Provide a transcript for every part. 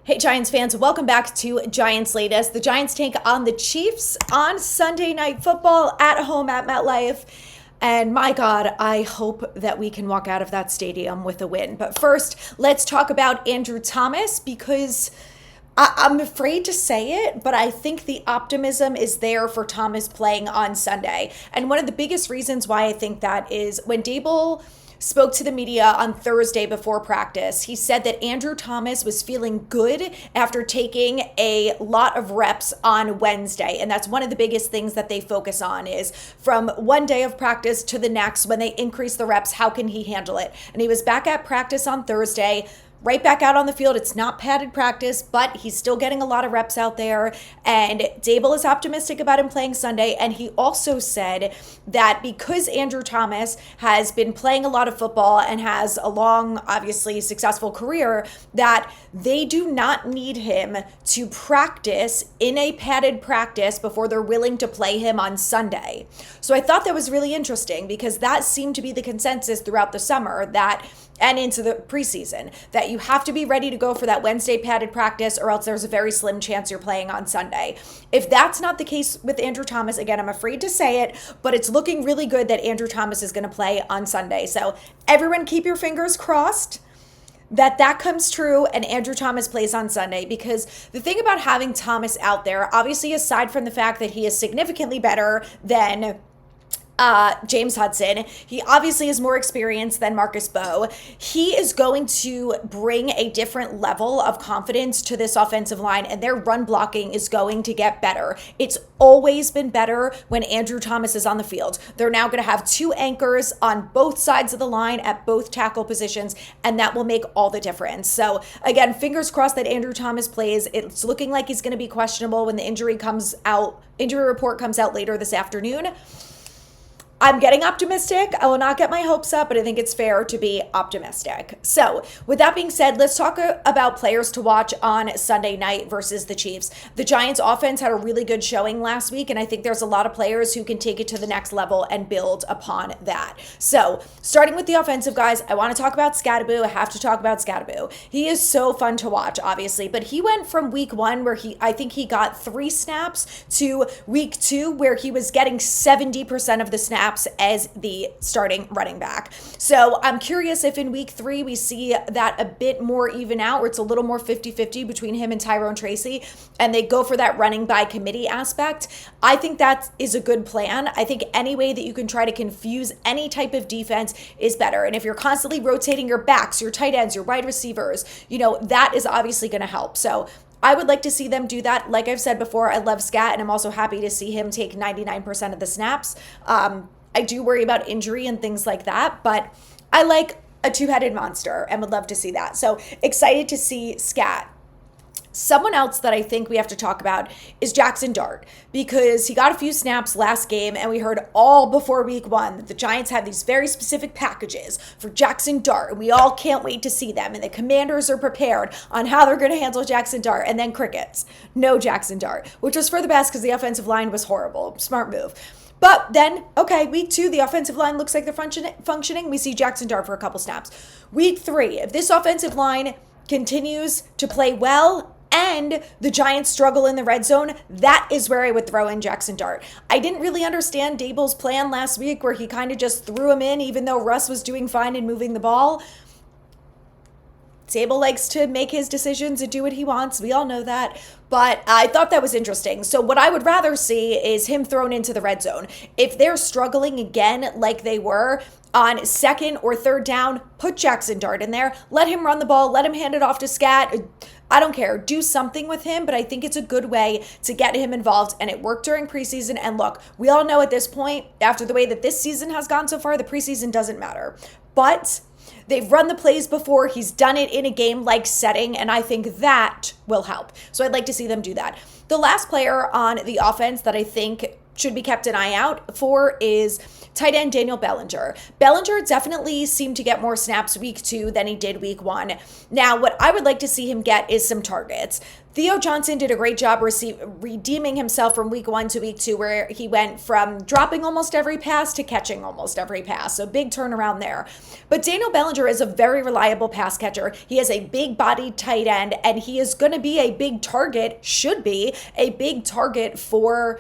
Hey Giants fans, welcome back to Giants Latest. The Giants take on the Chiefs on Sunday Night Football at home at MetLife. And my God, I hope that we can walk out of that stadium with a win. But first, let's talk about Andrew Thomas because I'm afraid to say it, but I think the optimism is there for Thomas playing on Sunday. And one of the biggest reasons why I think that is when Dable spoke to the media on Thursday before practice. He said that Andrew Thomas was feeling good after taking a lot of reps on Wednesday. And that's one of the biggest things that they focus on is from one day of practice to the next, when they increase the reps, how can he handle it? And he was back at practice on Thursday, right back out on the field. It's not padded practice, but he's still getting a lot of reps out there. And Dable is optimistic about him playing Sunday. And he also said that because Andrew Thomas has been playing a lot of football and has a long, obviously successful career, that they do not need him to practice in a padded practice before they're willing to play him on Sunday. So I thought that was really interesting because that seemed to be the consensus throughout the summer and into the preseason, that you have to be ready to go for that Wednesday padded practice or else there's a very slim chance you're playing on Sunday. If that's not the case with Andrew Thomas, again, I'm afraid to say it, but it's looking really good that Andrew Thomas is going to play on Sunday. So everyone keep your fingers crossed that comes true and Andrew Thomas plays on Sunday, because the thing about having Thomas out there, obviously aside from the fact that he is significantly better than James Hudson, he obviously is more experienced than Marcus Bowe. He is going to bring a different level of confidence to this offensive line, and their run blocking is going to get better. It's always been better when Andrew Thomas is on the field. They're now going to have two anchors on both sides of the line at both tackle positions, and that will make all the difference. So again, fingers crossed that Andrew Thomas plays. It's looking like he's going to be questionable when the injury report comes out later this afternoon. I'm getting optimistic. I will not get my hopes up, but I think it's fair to be optimistic. So with that being said, let's talk about players to watch on Sunday night versus the Chiefs. The Giants offense had a really good showing last week, and I think there's a lot of players who can take it to the next level and build upon that. So starting with the offensive guys, I want to talk about Scattaboo. I have to talk about Scattaboo. He is so fun to watch, obviously, but he went from week 1 where I think he got 3 snaps to week 2 where he was getting 70% of the snaps as the starting running back. So I'm curious if in week 3 we see that a bit more even out, where it's a little more 50-50 between him and Tyrone Tracy, and they go for that running by committee aspect. I think that is a good plan. I think any way that you can try to confuse any type of defense is better. And if you're constantly rotating your backs, your tight ends, your wide receivers, that is obviously going to help. So I would like to see them do that. Like I've said before, I love Scat, and I'm also happy to see him take 99% of the snaps. I do worry about injury and things like that, but I like a two-headed monster and would love to see that. So excited to see Scat. Someone else that I think we have to talk about is Jackson Dart, because he got a few snaps last game, and we heard all before week 1 that the Giants have these very specific packages for Jackson Dart, and we all can't wait to see them, and the Commanders are prepared on how they're going to handle Jackson Dart, and then crickets. No Jackson Dart, which was for the best because the offensive line was horrible. Smart move. But then, okay, week 2, the offensive line looks like they're functioning. We see Jackson Dart for a couple snaps. Week 3, if this offensive line continues to play well and the Giants struggle in the red zone, that is where I would throw in Jackson Dart. I didn't really understand Dable's plan last week where he kind of just threw him in even though Russ was doing fine and moving the ball. Dable likes to make his decisions and do what he wants. We all know that. But I thought that was interesting. So what I would rather see is him thrown into the red zone. If they're struggling again like they were on 2nd or 3rd down, put Jackson Dart in there. Let him run the ball. Let him hand it off to Scat. I don't care. Do something with him, but I think it's a good way to get him involved, and it worked during preseason. And look, we all know at this point, after the way that this season has gone so far, the preseason doesn't matter. But they've run the plays before. He's done it in a game-like setting, and I think that will help. So I'd like to see them do that. The last player on the offense that I think should be kept an eye out for is tight end Daniel Bellinger. Bellinger definitely seemed to get more snaps week 2 than he did week 1. Now, what I would like to see him get is some targets. Theo Johnson did a great job redeeming himself from week 1 to week 2, where he went from dropping almost every pass to catching almost every pass. So big turnaround there. But Daniel Bellinger is a very reliable pass catcher. He is a big bodied tight end, and he is going to be a big target, should be a big target for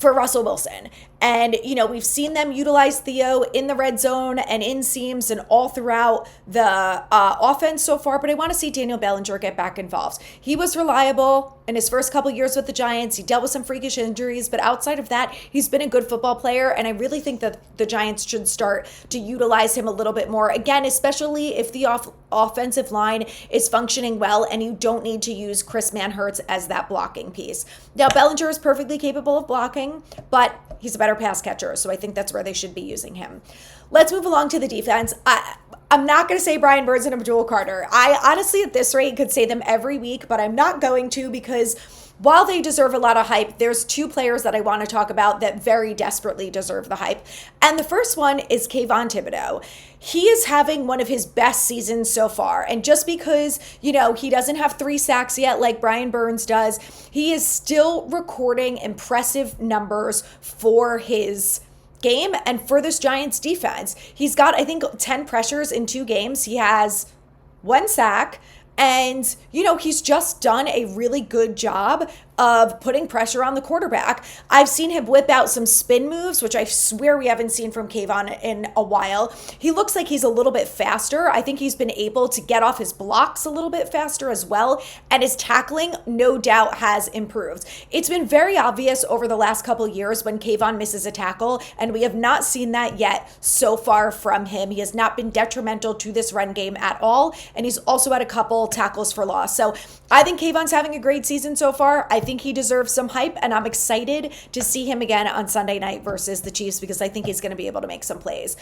Russell Wilson. And, we've seen them utilize Theo in the red zone and in seams and all throughout the offense so far. But I want to see Daniel Bellinger get back involved. He was reliable in his first couple years with the Giants. He dealt with some freakish injuries. But outside of that, he's been a good football player. And I really think that the Giants should start to utilize him a little bit more. Again, especially if the offensive line is functioning well and you don't need to use Chris Manhertz as that blocking piece. Now, Bellinger is perfectly capable of blocking, but he's a better pass catcher, so I think that's where they should be using him. Let's move along to the defense. I'm not going to say Brian Burns and Abdul Carter. I honestly, at this rate, could say them every week, but I'm not going to, because while they deserve a lot of hype, there's 2 players that I want to talk about that very desperately deserve the hype. And the first one is Kayvon Thibodeaux. He is having one of his best seasons so far. And just because, he doesn't have 3 sacks yet like Brian Burns does, he is still recording impressive numbers for his game and for this Giants defense. He's got, I think, 10 pressures in 2 games. He has 1 sack. And, he's just done a really good job of putting pressure on the quarterback. I've seen him whip out some spin moves, which I swear we haven't seen from Kayvon in a while. He looks like he's a little bit faster. I think he's been able to get off his blocks a little bit faster as well. And his tackling, no doubt, has improved. It's been very obvious over the last couple of years when Kayvon misses a tackle, and we have not seen that yet so far from him. He has not been detrimental to this run game at all, and he's also had a couple tackles for loss. So I think Kayvon's having a great season so far. I think he deserves some hype, and I'm excited to see him again on Sunday night versus the Chiefs, because I think he's going to be able to make some plays.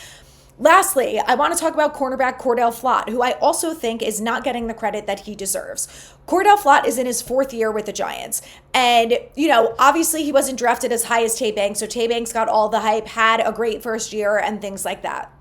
Lastly, I want to talk about cornerback Cordell Flott, who I also think is not getting the credit that he deserves. Cordell Flott is in his 4th year with the Giants. And, obviously he wasn't drafted as high as Tay Banks, so Tay Banks got all the hype, had a great first year and things like that.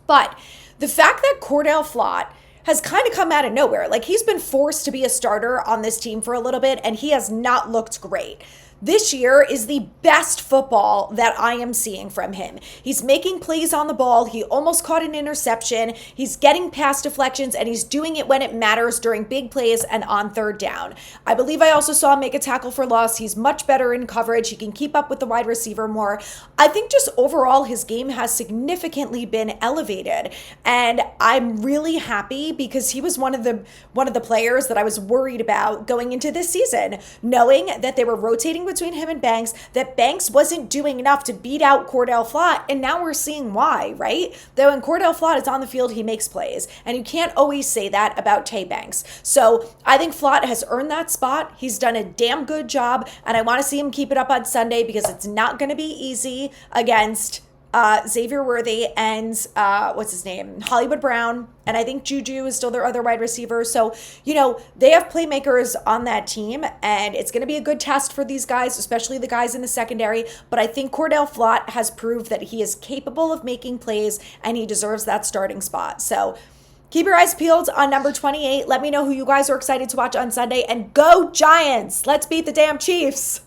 But the fact that Cordell Flott has kind of come out of nowhere. Like, he's been forced to be a starter on this team for a little bit, and he has not looked great. This year is the best football that I am seeing from him. He's making plays on the ball. He almost caught an interception. He's getting pass deflections, and he's doing it when it matters during big plays and on 3rd down. I believe I also saw him make a tackle for loss. He's much better in coverage. He can keep up with the wide receiver more. I think just overall his game has significantly been elevated, and I'm really happy because he was one of the players that I was worried about going into this season, knowing that they were rotating between him and Banks, that Banks wasn't doing enough to beat out Cordell Flott, and now we're seeing why, right? That when Cordell Flott is on the field, he makes plays, and you can't always say that about Tay Banks. So I think Flott has earned that spot. He's done a damn good job, and I want to see him keep it up on Sunday, because it's not going to be easy against Xavier Worthy and Hollywood Brown. And I think Juju is still their other wide receiver. So, they have playmakers on that team, and it's going to be a good test for these guys, especially the guys in the secondary. But I think Cordell Flott has proved that he is capable of making plays, and he deserves that starting spot. So keep your eyes peeled on number 28. Let me know who you guys are excited to watch on Sunday, and go Giants! Let's beat the damn Chiefs!